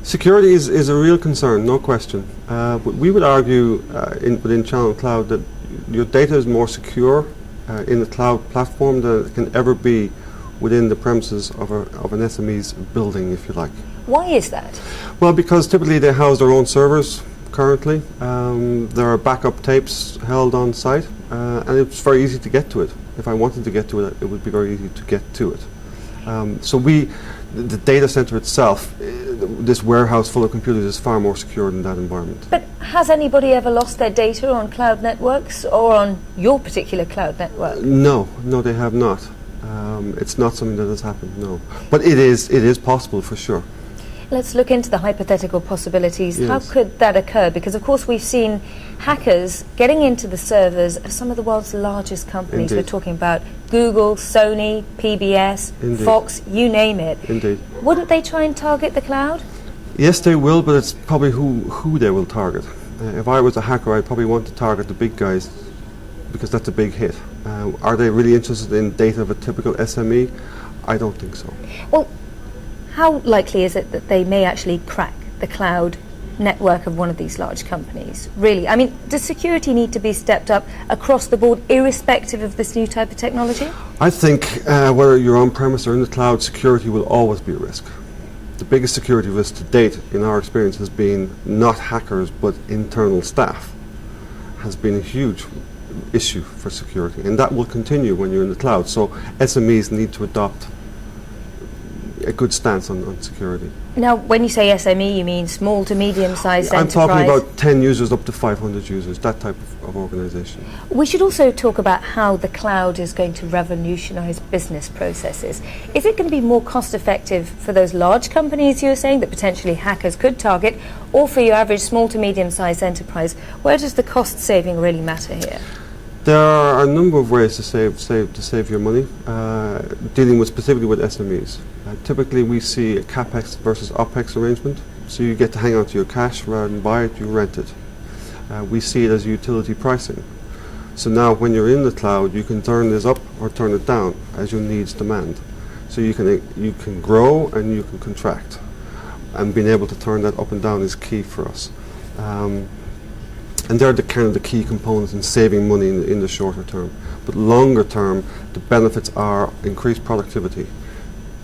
Security is a real concern, no question. But we would argue within Channel Cloud that your data is more secure in the cloud platform than it can ever be within the premises of an SME's building, if you like. Why is that? Well, because typically they house their own servers currently. There are backup tapes held on site, and it's very easy to get to it. If I wanted to get to it, it would be very easy to get to it. So the data center itself, this warehouse full of computers, is far more secure than that environment. But has anybody ever lost their data on cloud networks or on your particular cloud network? No, they have not. It's not something that has happened, no. But it is possible for sure. Let's look into the hypothetical possibilities. Yes. How could that occur? Because of course we've seen hackers getting into the servers of some of the world's largest companies. Indeed. We're talking about Google, Sony, PBS, Indeed. Fox, you name it. Indeed. Wouldn't they try and target the cloud? Yes, they will, but it's probably who they will target. If I was a hacker, I'd probably want to target the big guys because that's a big hit. Are they really interested in data of a typical SME? I don't think so. Well, how likely is it that they may actually crack the cloud network of one of these large companies? Really? I mean, does security need to be stepped up across the board, irrespective of this new type of technology? I think whether you're on-premise or in the cloud, security will always be a risk. The biggest security risk to date, in our experience, has been not hackers, but internal staff. Has been a huge issue for security, and that will continue when you're in the cloud. So SMEs need to adopt a good stance on security. Now, when you say SME, you mean small to medium-sized I'm enterprise? talking about 10 users up to 500 users, that type of organisation. We should also talk about how the cloud is going to revolutionise business processes. Is it going to be more cost-effective for those large companies you were saying that potentially hackers could target, or for your average small to medium-sized enterprise? Where does the cost saving really matter here? There are a number of ways to save your money, dealing with specifically with SMEs. Typically we see a CapEx versus OpEx arrangement, so you get to hang on to your cash rather than buy it, you rent it. We see it as utility pricing. So now when you're in the cloud, you can turn this up or turn it down as your needs demand. So you can grow and you can contract, and being able to turn that up and down is key for us. And they're the kind of the key components in saving money in the shorter term. But longer term, the benefits are increased productivity,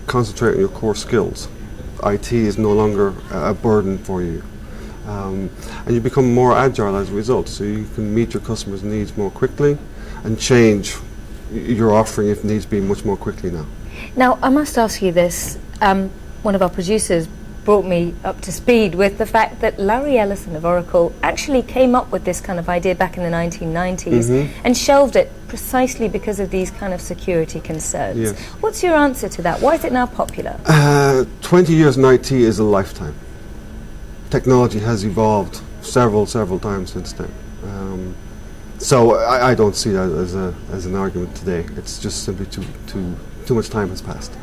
concentrate on your core skills. IT is no longer a burden for you. And you become more agile as a result, so you can meet your customers' needs more quickly and change your offering if needs be much more quickly now. Now, I must ask you this. One of our producers brought me up to speed with the fact that Larry Ellison of Oracle actually came up with this kind of idea back in the 1990s and shelved it precisely because of these kind of security concerns. Yes. What's your answer to that? Why is it now popular? 20 years in IT is a lifetime. Technology has evolved several times since then. So I don't see that as an argument today. It's just simply too much time has passed.